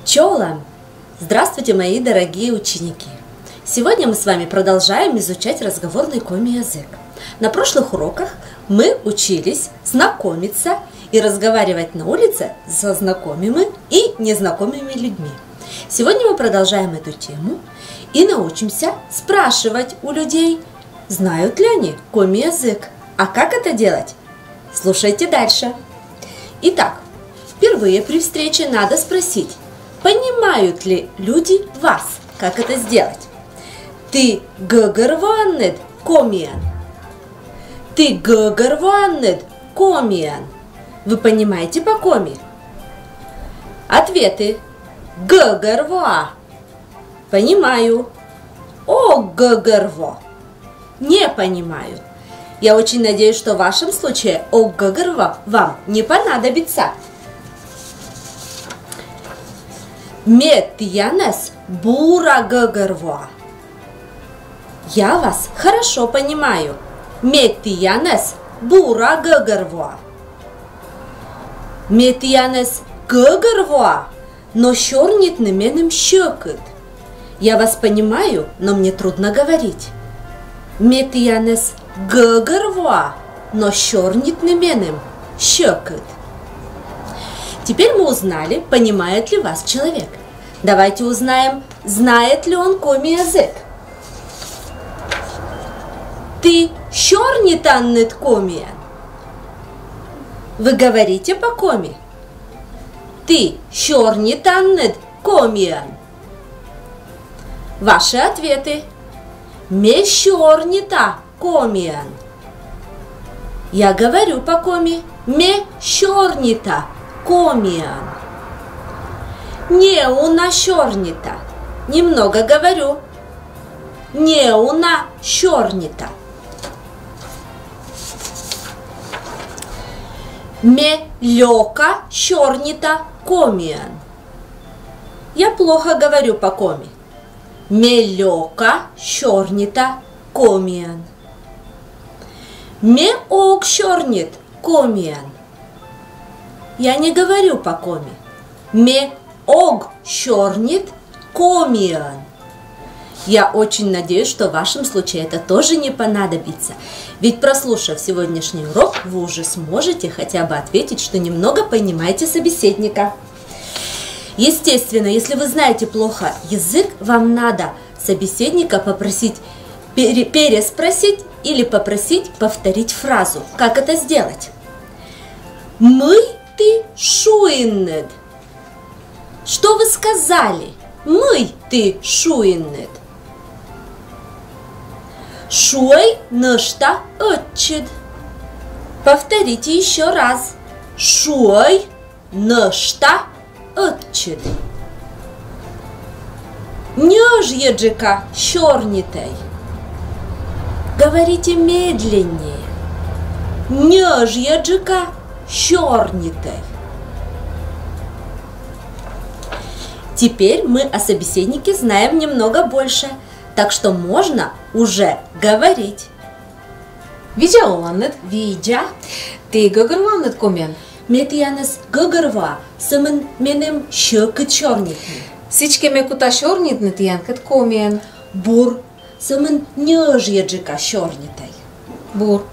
Чолам! Здравствуйте, мои дорогие ученики! Сегодня мы с вами продолжаем изучать разговорный коми-язык. На прошлых уроках мы учились знакомиться и разговаривать на улице со знакомыми и незнакомыми людьми. Сегодня мы продолжаем эту тему и научимся спрашивать у людей, знают ли они коми-язык. А как это делать? Слушайте дальше. Итак, впервые при встрече надо спросить, понимают ли люди вас? Как это сделать? Ты гыгырваннед комиан. Ты гыгырваннед комиан. Вы понимаете по коми? Ответы. Гыгырва. Понимаю. О гыгырво. Не понимаю. Я очень надеюсь, что в вашем случае о гыгырва вам не понадобится. Метьянес бура гыгырва. Я вас хорошо понимаю. Метьянес бура гыгырва. Метьянес гыгырва, но щорнит неменем щекыт. Я вас понимаю, но мне трудно говорить. Метьянес гыгырва, но щорнит неменем щекыт. Теперь мы узнали, понимает ли вас человек. Давайте узнаем, знает ли он коми-язык. Ты щорнитаннед комиан. Вы говорите по коми. Ты щорнитаннед комиан. Ваши ответы. Ме щорнита комиан. Я говорю по коми. Ме щорнита комиан. Не уна щорнита. Немного говорю. Не уна щорнита. Ме лёка щорнита комиан. Я плохо говорю по коми. Ме лёка щорнита комиан. Ме ог щорнит комиан. Я не говорю по коми. Ме ог щорнит комиан. Я очень надеюсь, что в вашем случае это тоже не понадобится. Ведь прослушав сегодняшний урок, вы уже сможете хотя бы ответить, что немного понимаете собеседника. Естественно, если вы знаете плохо язык, вам надо собеседника попросить переспросить или попросить повторить фразу. Как это сделать? Мы ты шуиннед. Что вы сказали? Мы ты шуиннед. Шуй нышта отчид. Повторите еще раз. Шуй нышта отчид. Нёжьеджика щорнитей. Говорите медленнее. Нёжьеджика щорнитей. Теперь мы о собеседнике знаем немного больше, так что можно уже говорить. Видя, Видя, ты гыгырваннед комиан. метьянес гыгырва, сымын менем щекы чорнитни. Всички ме кута щорнитнед янкет комиан. Бур, сымын нёжьеджика щорнитай. Бур.